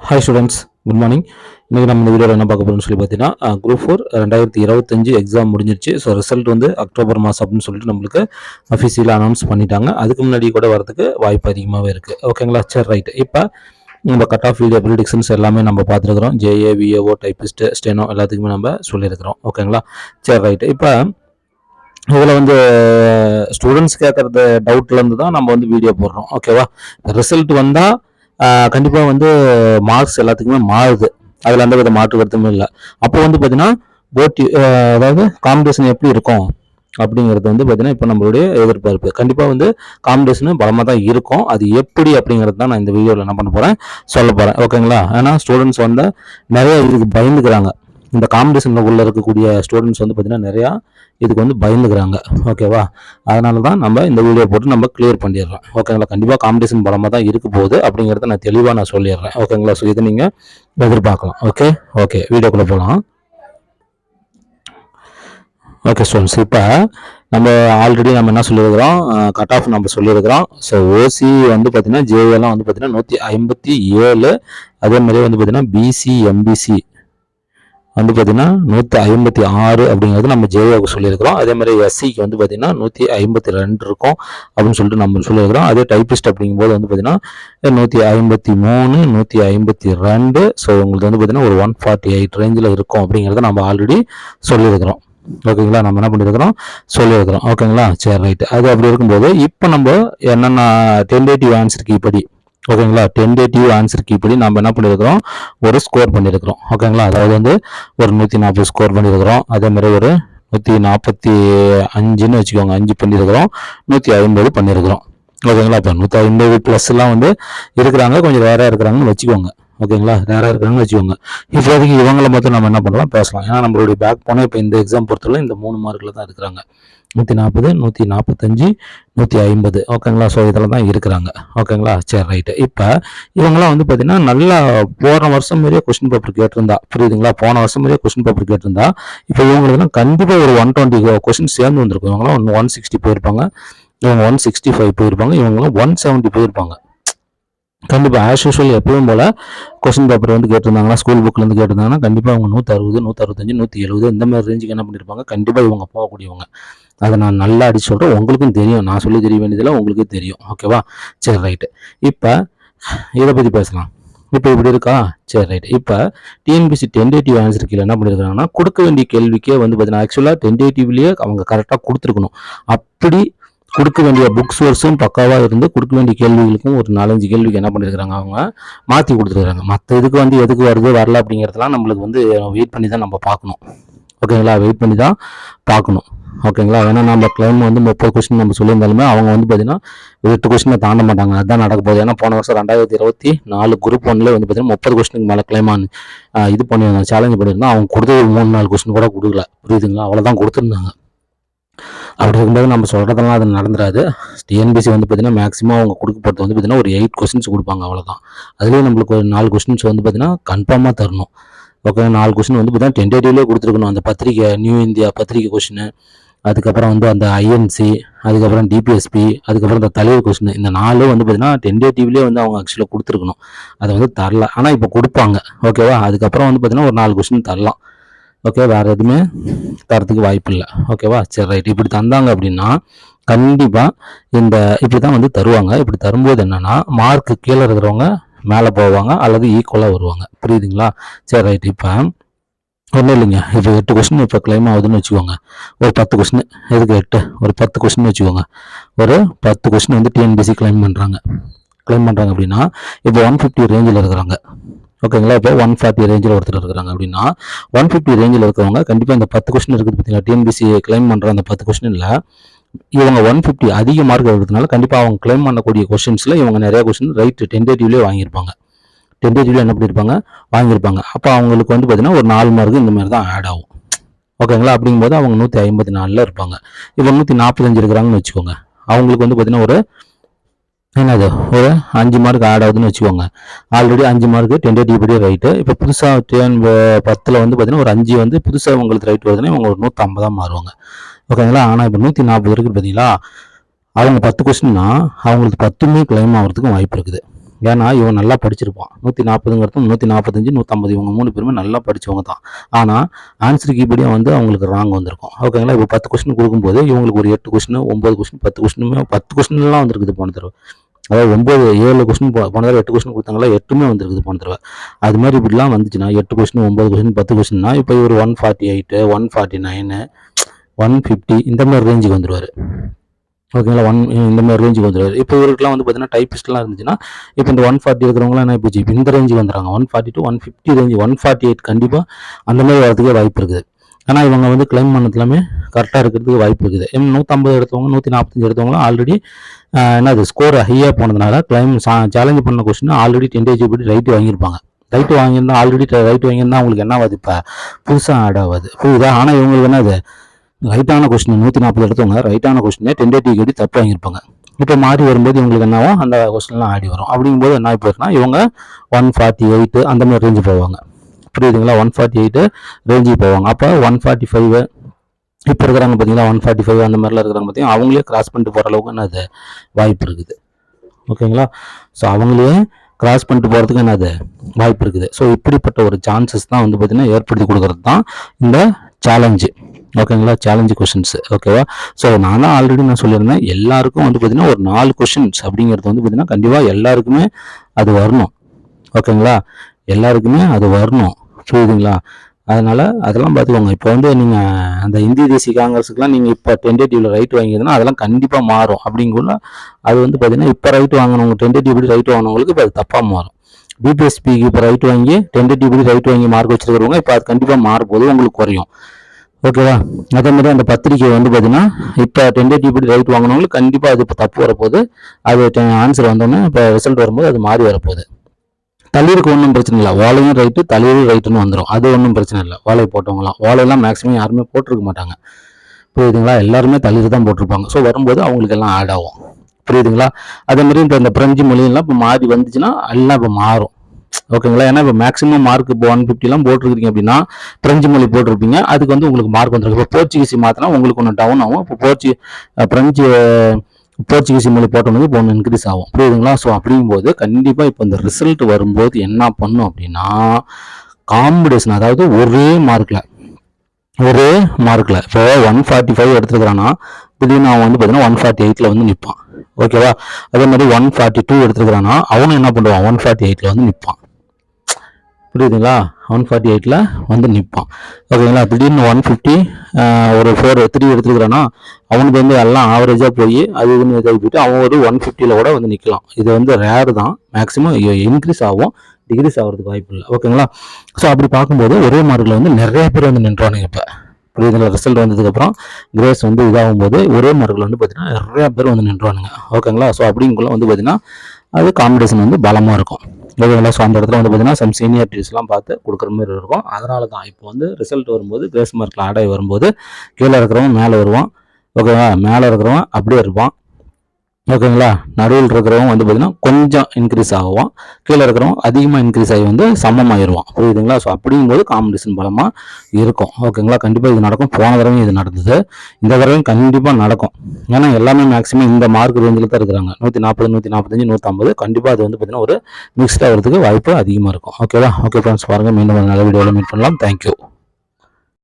Hi students, good morning. இன்றைக்கி நம்ம இந்த வீடியோவில் என்ன பார்க்க போகிறோம்னு சொல்லி பார்த்தீங்கன்னா, குரூப் 4 2025 எக்ஸாம் முடிஞ்சிருச்சு. ஸோ ரிசல்ட் வந்து அக்டோபர் மாதம் அப்படின்னு சொல்லிட்டு நம்மளுக்கு அஃபிஷியலாக அனௌன்ஸ் பண்ணிட்டாங்க. அதுக்கு முன்னாடி கூட வரதுக்கு வாய்ப்பு அதிகமாகவே இருக்குது. ஓகேங்களா? சரி, ரைட். இப்போ நம்ம கட் ஆஃப் வீடியோ ப்ரிடிக்ஷன்ஸ் எல்லாமே நம்ம பார்த்துருக்குறோம். ஜேஏ, விஏஓ, டைப்பிஸ்ட், ஸ்டெனோ எல்லாத்துக்குமே நம்ம சொல்லியிருக்கிறோம். ஓகேங்களா? சரி, ரைட்டு. இப்போ இதில் வந்து ஸ்டூடெண்ட்ஸ் கேட்குறது டவுட்லேருந்து தான் நம்ம வந்து வீடியோ போடுறோம். ஓகேவா? ரிசல்ட் வந்தால் கண்டிப்பாக வந்து மார்க்ஸ் எல்லாத்துக்குமே மாறுது. அதில் எந்த வித மாற்று கருத்துமே இல்லை. அப்போ வந்து பார்த்தீங்கன்னா போட்டி, அதாவது காம்படிஷன் எப்படி இருக்கும் அப்படிங்கிறது வந்து பார்த்தீங்கன்னா இப்போ நம்மளுடைய எதிர்பார்ப்பு. கண்டிப்பாக வந்து காம்படிஷனு பலமாக தான் இருக்கும். அது எப்படி அப்படிங்கிறது தான் நான் இந்த வீடியோவில் என்ன பண்ண போகிறேன், சொல்ல போகிறேன். ஓகேங்களா? ஏன்னா ஸ்டூடெண்ட்ஸ் வந்து நிறைய இதுக்கு பயந்துக்கிறாங்க. இந்த காம்படிஷனில் உள்ள இருக்கக்கூடிய ஸ்டூடெண்ட்ஸ் வந்து பார்த்தீங்கன்னா நிறையா இதுக்கு வந்து பயந்துக்கிறாங்க. ஓகேவா? அதனால தான் நம்ம இந்த வீடியோ போட்டு நம்ம கிளியர் பண்ணிடுறோம். ஓகேங்களா? கண்டிப்பாக காம்படிஷன் பலமாக தான் இருக்க போகுது அப்படிங்கிறத நான் தெளிவாக நான் சொல்லிடுறேன். ஓகேங்களா? ஸோ இதை நீங்கள் எதிர்பார்க்கலாம். ஓகே வீடியோக்குள்ளே போகலாம். ஓகே ஸ்டூடெண்ட்ஸ், இப்போ நம்ம ஆல்ரெடி நம்ம என்ன சொல்லியிருக்கிறோம், கட் ஆஃப் நம்ம சொல்லியிருக்கிறோம். ஸோ ஓசி வந்து பார்த்தீங்கன்னா ஜேஎல்லாம் வந்து பார்த்தீங்கன்னா 157, அதே மாதிரி வந்து பார்த்தீங்கன்னா பிசி, எம்பிசி வந்து பார்த்தீங்கன்னா 156 அப்படிங்கிறது நம்ம ஜேஓக்கு சொல்லியிருக்கிறோம். அதே மாதிரி எஸ்சிக்கு வந்து பார்த்தீங்கன்னா 152 இருக்கும் அப்படின்னு சொல்லிட்டு நம்ம சொல்லியிருக்கிறோம். அதே டைப்பிஸ்ட் அப்படிங்கும்போது வந்து பார்த்தீங்கன்னா 153, 152. ஸோ உங்களுக்கு வந்து பார்த்தீங்கன்னா ஒரு 148 ரேஞ்சில் இருக்கும் அப்படிங்கிறத நம்ம ஆல்ரெடி சொல்லியிருக்கிறோம். ஓகேங்களா? நம்ம என்ன பண்ணியிருக்கிறோம், சொல்லியிருக்கிறோம். ஓகேங்களா? சரி, ரைட்டு. அது அப்படி இருக்கும்போது இப்போ நம்ம என்னென்ன டென்டேட்டிவ் ஆன்சர் கீப்படி, ஓகேங்களா, டென்டேட்டிவ் ஆன்சர் கீப்படி நம்ம என்ன பண்ணியிருக்கிறோம், ஒரு ஸ்கோர் பண்ணியிருக்கிறோம். ஓகேங்களா? அதாவது வந்து ஒரு 140 ஸ்கோர் பண்ணியிருக்கிறோம். அதே மாதிரி ஒரு 145ன்னு வச்சுக்கோங்க, 5 பண்ணியிருக்கிறோம். 150 பண்ணியிருக்கிறோம். ஓகேங்களா? இப்போ 150 ப்ளஸ்லாம் வந்து இருக்கிறாங்க, கொஞ்சம் ரேராக இருக்கிறாங்கன்னு வச்சுக்கோங்க. ஓகேங்களா? ரேராக இருக்கிறாங்கன்னு வச்சுக்கோங்க. இப்போதைக்கு இவங்களை மட்டும் நம்ம என்ன பண்ணலாம், பேசலாம். ஏன்னா நம்மளுடைய பேக் போனால் இப்போ இந்த எக்ஸாம் பொறுத்தவரை இந்த 3 மார்க்கில் தான் இருக்கிறாங்க. 140, 145, 150. ஓகேங்களா? ஸோ இதில் தான் இருக்கிறாங்க. ஓகேங்களா? சரி, ரைட்டு. இப்போ இவங்கெல்லாம் வந்து பார்த்தீங்கன்னா நல்லா போன வருஷம் மாதிரியே கொஸ்டின் பேப்பர் கேட்டிருந்தா, புரியுதுங்களா? போன வருஷம் மாதிரியே கொஸ்டின் பேப்பர் கேட்டிருந்தா இப்போ இவங்களுக்குலாம் கண்டிப்பாக ஒரு 120 கொஸ்டின் சேர்ந்து வந்திருக்கும். இவங்களாம் 160 போயிருப்பாங்க, இவங்க 165 போயிருப்பாங்க, இவங்களாம் 170 போயிருப்பாங்க. கண்டிப்பாக ஆஸ் யூஷுவல் எப்பவும் போல் கொஸ்டின் பேப்பர் வந்து கேட்டிருந்தாங்கன்னா, ஸ்கூல் புக்லேருந்து கேட்டிருந்தாங்கன்னா கண்டிப்பாக அவங்க 160, 165, 170 இந்த மாதிரி ரேஞ்சுக்கு என்ன பண்ணியிருப்பாங்க, கண்டிப்பாக இவங்க போகக்கூடியவங்க. அதை நான் நல்லா அடிச்சு சொல்கிறேன். உங்களுக்கும் தெரியும், நான் சொல்லி தெரிய வேண்டியதில்லை, உங்களுக்கும் தெரியும். ஓகேவா? சரி, ரைட்டு. இப்போ இதை பற்றி பேசலாம். இப்போ இப்படி இருக்கா? சரி, ரைட். இப்போ டிஎன்பிசி டென்டேட்டிவ் ஆன்சர் கீழே என்ன பண்ணியிருக்காங்கன்னா, கொடுக்க வேண்டிய கேள்விக்கே வந்து பார்த்தீங்கன்னா ஆக்சுவலாக டென்டேட்டிவ்லேயே அவங்க கரெக்டாக கொடுத்துருக்கணும். அப்படி கொடுக்க வேண்டிய புக் சோர்ஸும் பக்காவாக இருந்து கொடுக்க வேண்டிய கேள்விகளுக்கும் ஒரு 4-5 கேள்விக்கு என்ன பண்ணியிருக்கிறாங்க, அவங்க மாற்றி கொடுத்துருக்காங்க. மற்ற இதுக்கு வந்து எதுக்கு வருது வரல அப்படிங்கிறதுலாம் நம்மளுக்கு வந்து வெயிட் பண்ணி தான் நம்ம பார்க்கணும். ஓகேங்களா? வெயிட் பண்ணி தான் பார்க்கணும். ஓகேங்களா? ஏன்னா நம்ம கிளைம் வந்து 30 கொஸ்டின் நம்ம சொல்லியிருந்தாலுமே அவங்க வந்து பார்த்தீங்கன்னா 8 கொஸ்டினை தாண்ட மாட்டாங்க. அதுதான் நடக்க போகுது. ஏன்னா போன வருஷம் 2024 குரூப் 1ல வந்து பார்த்தீங்கன்னா 30 கொஸ்டினுக்கு மேலே கிளைம் இது பண்ணியிருந்தாங்க, சேலஞ்ச் பண்ணியிருந்தோம். அவங்க கொடுத்தது 3-4 கொஸ்டின் கூட கொடுக்கல, புரியுதுங்களா? அவ்வளோதான் கொடுத்துருந்தாங்க. அப்படி இருக்கும்போது நம்ம சொல்கிறதெல்லாம் அது நடந்துடாது. டிஎன்பிசி வந்து பார்த்தீங்கன்னா மேக்ஸிமம் அவங்க கொடுக்க போகிறது வந்து பார்த்தீங்கன்னா ஒரு 8 கொஸ்டின்ஸ் கொடுப்பாங்க, அவ்வளோதான். அதுலேயே நம்மளுக்கு ஒரு 4 கொஸ்டின்ஸ் வந்து பார்த்தீங்கன்னா கன்ஃபார்மாக தரணும். ஓகே, 4 கொஸ்டின் வந்து பார்த்தீங்கன்னா டென்டேட்டிவ்லேயே கொடுத்துருக்கணும். அந்த பத்திரிக்கை, நியூ இந்தியா பத்திரிக்கை கொஸ்டின், அதுக்கப்புறம் வந்து அந்த ஐஎன்சி, அதுக்கப்புறம் டிபிஎஸ்பி, அதுக்கப்புறம் இந்த தலைவர் கொஸ்டின், இந்த 4 வந்து பார்த்தீங்கன்னா டென்டேட்டிவ்லேயே வந்து அவங்க ஆக்சுவலாக கொடுத்துருக்கணும். அதை வந்து தரல. ஆனால் இப்போ கொடுப்பாங்க. ஓகேவா? அதுக்கப்புறம் வந்து பார்த்தீங்கன்னா ஒரு 4 கொஸ்டின் தரலாம். ஓகே, வேறு எதுவுமே தரத்துக்கு வாய்ப்பு இல்லை. ஓகேவா? சரி, ரைட். இப்படி தந்தாங்க அப்படின்னா கண்டிப்பாக இப்படி தான் வந்து தருவாங்க. இப்படி தரும்போது என்னென்னா மார்க்கு கீழே இருக்கிறவங்க மேலே போவாங்க அல்லது ஈக்குவலாக வருவாங்க, புரியுதுங்களா? சரி, ரைட். இப்போ ஒன்றும் இல்லைங்க. இப்போ 8 கொஸ்டின் இப்போ கிளைம் ஆகுதுன்னு வச்சுக்கோங்க. ஒரு 10 கொஸ்டின், எதுக்கு 8, ஒரு 10 கொஸ்டின் வச்சுக்கோங்க. ஒரு 10 கொஸ்டின் வந்து டிஎன்பிசி கிளைம் பண்ணுறாங்க அப்படின்னா இப்போ 150 ரேஞ்சில் இருக்கிறாங்க. ஓகேங்களா? இப்போ 140 ரேஞ்சில் ஒருத்தர் இருக்கிறாங்க அப்படின்னா 150 ரேஞ்சில் இருக்கிறவங்க கண்டிப்பாக இந்த 10 கொஸ்டின் இருக்குது பார்த்தீங்களா, டிஎன்பிசி கிளைம் பண்ணுற அந்த 10 கொஸ்டினில் இவங்க 150 அதிக மார்க் இருக்கிறதுனால கண்டிப்பாக அவங்க கிளைம் பண்ணக்கூடிய கொஸ்டின்ஸில் இவங்க நிறைய கொஸ்டின் ரைட் டென்டேட்டிவ்லேயே வாங்கியிருப்பாங்க. டென்டேட்டிவ்ல என்ன பண்ணியிருப்பாங்க, வாங்கியிருப்பாங்க. அப்போ அவங்களுக்கு வந்து பார்த்தீங்கன்னா ஒரு 4 மார்க்கு இந்த மாதிரி தான் ஆட் ஆகும். ஓகேங்களா? அப்படிங்கும்போது அவங்க 154ல் இருப்பாங்க. இப்போ 145 இருக்கிறாங்கன்னு வச்சுக்கோங்க. அவங்களுக்கு வந்து பார்த்தீங்கன்னா ஒரு என்னது ஒரு 5 மார்க் ஆட் ஆகுதுன்னு வச்சுக்கோங்க. ஆல்ரெடி 5 மார்க்கு டென்டேட்டிவ் படி ரைட்டு. இப்போ புதுசாக 10ல் வந்து பார்த்தீங்கன்னா ஒரு 5 வந்து புதுசாக உங்களுக்கு ரைட் வருதுன்னா இவங்க ஒரு 150 மாறுவாங்க. ஓகேங்களா? ஆனால் இப்போ 140 இருக்குது பார்த்தீங்களா, அவங்க 10 கொஸ்டின்னா அவங்களுக்கு 10மே கிளைம் ஆகிறதுக்கும் வாய்ப்பு இருக்குது. ஏன்னா இவன் நல்லா படிச்சிருப்பான். 140ங்கிறது 145, 150 இவங்க 3 பேருமே நல்லா படிச்சவங்க தான். ஆனால் ஆன்சர் கீபடியும் வந்து அவங்களுக்கு ராங் வந்திருக்கும். ஓகேங்களா? இப்போ 10 கொஸ்டின் கொடுக்கும்போது இவங்களுக்கு ஒரு 8 கொஸ்டின், 9 கொஸ்டின், 10 கொஸ்டினுமே 10 கொஸ்டின்லாம் வந்திருக்குது போன தடவை. அதாவது 7 கொஸ்டின் போன தடவை 8 கொஸ்டின் கொடுத்தாங்களா, 8மே வந்திருக்குது போன தடவை. அது மாதிரி இப்படிலாம் வந்துச்சுன்னா 8 கொஸ்டின், 9 கொஸ்டின், 10 கொஸ்டின்னா இப்போ இவர் 148, 149, 150 இந்த மாதிரி ரேஞ்சுக்கு வந்துடுவார். ஓகேங்களா? இந்த மாதிரி ரேஞ்சுக்கு வந்துடுவார். இப்போ இவருக்குலாம் வந்து பார்த்தீங்கன்னா டைப்பிஸ்ட்லாம் இருந்துச்சுன்னா இப்போ இந்த 140 இருக்கிறவங்களாம் என்ன போச்சு, இப்போ இந்த ரேஞ்சுக்கு வந்துடுறாங்க. 140 to 150 ரேஞ்சு, 148 கண்டிப்பாக அந்த மாதிரி வரதுக்கே வாய்ப்பு இருக்குது. ஆனால் இவங்க வந்து கிளைம் பண்ணதுலாமே கரெக்டாக இருக்கிறதுக்கு வாய்ப்பு இருக்குது. 150 எடுத்தவங்க, 145 எடுத்தவங்களும் ஆல்ரெடி என்னது ஸ்கோர் ஹையாக போனதுனால சேலஞ்ச் பண்ண கொஸ்டின் ஆல்ரெடி 10 days படி ரைட்டு வாங்கியிருப்பாங்க. ரைட்டு வாங்கியிருந்தா ஆல்ரெடி ரைட்டு வாங்கியிருந்தா அவங்களுக்கு என்ன ஆகுது, இப்போ புதுசாக ஆட் ஆகாது, புரியுதா? ஆனால் இவங்களுக்கு என்னது ரைட்டான கொஸ்டின் 140 எடுத்தவங்க ரைட்டான கொஸ்டினே 10 days கட்டி தப்பு வாங்கியிருப்பாங்க. இப்போ மாறி வரும்போது இவங்களுக்கு என்ன ஆகும், அந்த கொஸ்டின்லாம் ஆடி வரும். அப்படிங்கும்போது என்ன போயிருக்குன்னா இவங்க 148 அந்த மாதிரி ரேஞ்சு போவாங்க. புரியுதுங்களா? 148 ரேஞ்சுக்கு போவாங்க. அப்போ 145 இப்போ இருக்கிறாங்க பார்த்தீங்களா, 145 அந்த மாதிரிலாம் இருக்கிறாங்க பார்த்தீங்கன்னா அவங்களே கிராஸ் பண்ணிட்டு போகிற அளவுக்கு என்னது வாய்ப்பு இருக்குது. ஓகேங்களா? ஸோ அவங்களே கிராஸ் பண்ணிட்டு போகிறதுக்கு என்னது வாய்ப்பு இருக்குது. ஸோ இப்படிப்பட்ட ஒரு சான்சஸ் தான் வந்து பார்த்தீங்கன்னா ஏற்படுத்தி கொடுக்கறது தான் இந்த சேலஞ்சு. ஓகேங்களா? Challenge questions. ஓகேவா? ஸோ நான் ஆல்ரெடி சொல்லியிருந்தேன், எல்லாருக்கும் வந்து பார்த்தீங்கன்னா ஒரு 4 கொஷின்ஸ் அப்படிங்கிறது வந்து பார்த்தீங்கன்னா கண்டிப்பாக எல்லாருக்குமே அது வரணும். ஓகேங்களா? எல்லாருக்குமே அது வரணும். புரியுதுங்களா? அதனால அதெல்லாம் பார்த்துக்கோங்க. இப்போ வந்து நீங்கள் அந்த இந்திய தேசிய காங்கிரஸுக்குலாம் நீங்கள் இப்போ டென்டேட்டிவ்ல ரைட் வாங்கியதுன்னா அதெல்லாம் கண்டிப்பாக மாறும். அப்படிங்குள்ள அது வந்து பார்த்தீங்கன்னா இப்போ ரைட் வாங்கினவங்க டென்டேட்டிவ் படி ரைட் வாங்கினவங்களுக்கு இப்போ அது தப்பாக மாறும். பிபிஎஸ்பிக்கு இப்போ ரைட் வாங்கி டென்டேட்டிவ் படி ரைட் வாங்கி மார்க் வச்சிருக்கிறவங்க இப்போ அது கண்டிப்பாக மாறும்போது உங்களுக்கு குறையும். ஓகேவா? அதே மாதிரி அந்த பத்திரிக்கை வந்து பார்த்தீங்கன்னா இப்போ டென்டேட்டிவ் படி ரைட் வாங்கினவங்களுக்கு கண்டிப்பாக அது இப்போ தப்பு வரப்போகுது. அது ஆன்சர் வந்தோடனே இப்போ ரிசல்ட் வரும்போது அது மாறி வரப்போகுது. தளிருக்கு ஒன்றும் பிரச்சனை இல்லை, ஓலையும் ரைட்டு தலையும் ரைட்டுன்னு வந்துடும். அது ஒன்றும் பிரச்சனை இல்லை. ஓலை போட்டவங்களாம் ஓலையெல்லாம் மேக்ஸிமம் யாருமே போட்டிருக்க மாட்டாங்க. புரியுதுங்களா? எல்லாருமே தளிர் தான் போட்டிருப்பாங்க. ஸோ வரும்போது அவங்களுக்கு எல்லாம் ஆட் ஆகும். புரியுதுங்களா? அதே மாதிரி இந்த பிரெஞ்சு மொழியெல்லாம் இப்போ மாறி வந்துச்சுன்னா எல்லாம் இப்போ மாறும். ஓகேங்களா? ஏன்னா இப்போ மேக்ஸிமம் மார்க் இப்போ 150 போட்டிருக்கீங்க அப்படின்னா பிரெஞ்சு மொழி போட்டிருப்பீங்க, அதுக்கு வந்து உங்களுக்கு மார்க் வந்துருக்கு. இப்போ போர்ச்சுகீஸ் மாத்தினா உங்களுக்கு ஒன்று டவுன் ஆகும். இப்போ போர்ச்சுகீஸ் மொழி போட்டோம்னா இப்போ ஒன்று இன்க்ரீஸ் ஆகும். புரியுதுங்களா? ஸோ அப்படிங்கும்போது கண்டிப்பாக இப்போ இந்த ரிசல்ட் வரும்போது என்ன பண்ணும் அப்படின்னா காம்படிஷன், அதாவது ஒரே மார்க்கில் இப்போ 145 எடுத்துருக்கிறான்னா திடீர்னு அவன் வந்து பார்த்தீங்கன்னா 148 வந்து நிற்பான். ஓகேவா? அதே மாதிரி 142 எடுத்துருக்கிறான்னா அவனும் என்ன பண்ணுவான், 148 வந்து நிற்பான். புரியுதுங்களா? 148 வந்து நிற்பான். ஓகேங்களா? திடீர்னு 150 ஒரு 3 எடுத்துருக்கிறான்னா அவனுக்கு வந்து எல்லாம் ஆவரேஜாக போய் அது இதுன்னு இதாகி போயிட்டு அவன் ஒரு 150 கூட வந்து நிற்கலாம். இது வந்து ரேர் தான். மேக்ஸிமம் இன்க்ரீஸ் ஆகும், டிகிரீஸ் ஆகிறதுக்கு வாய்ப்பு இல்லை. ஓகேங்களா? ஸோ அப்படி பார்க்கும்போது ஒரே மார்க்கில் வந்து நிறைய பேர் வந்து நின்றானுங்க. இப்போ புரியுதுங்களா? ரிசல்ட் வந்ததுக்கப்புறம் கிரேஸ் வந்து இதாகும் போது ஒரே மார்க்கில் வந்து பார்த்தீங்கன்னா நிறைய பேர் வந்து நின்றானுங்க. ஓகேங்களா? ஸோ அப்படிங்குள்ள வந்து பார்த்தீங்கன்னா அது காம்படிஷன் வந்து பலமாக இருக்கும். ஓகேங்களா? ஸோ அந்த இடத்துல வந்து பார்த்தீங்கன்னா சம் சீனியாரிட்டிஸ்லாம் பார்த்து கொடுக்குற மாதிரி இருக்கும். அதனால தான் இப்போ வந்து ரிசல்ட் வரும்போது கிரேஸ் மார்க்கில் ஆடாகி வரும்போது கீழே இருக்கிறவன் மேலே வருவான். ஓகேவா? மேலே இருக்கிறவன் அப்படியே இருப்பான். ஓகேங்களா? நடுவில் இருக்கிறவங்க வந்து பார்த்தீங்கன்னா கொஞ்சம் இன்க்ரீஸ் ஆகும், கீழே இருக்கிறவங்க அதிகமாக இன்க்ரீஸ் ஆகி வந்து சமமாகிடுவான். புரியுதுங்களா? ஸோ அப்படிங்கும்போது காம்படிஷன் பலமாக இருக்கும். ஓகேங்களா? கண்டிப்பாக இது நடக்கும். போன தடவையும் இது நடந்தது, இந்த தடவையும் கண்டிப்பாக நடக்கும். ஏன்னா எல்லாமே மேக்ஸிமம் இந்த மார்க் ரேஞ்சில் தான் இருக்கிறாங்க. 140, 145, 150 கண்டிப்பாக அது வந்து பார்த்தீங்கன்னா ஒரு மிக்ஸ்ட் ஆகிறதுக்கு வாய்ப்பு அதிகமாக இருக்கும். ஓகேவா? ஓகே ஃப்ரெண்ட்ஸ், பாருங்கள், மீண்டும் நல்ல வீடியோவில் மீட் பண்ணலாம். தேங்க்யூ.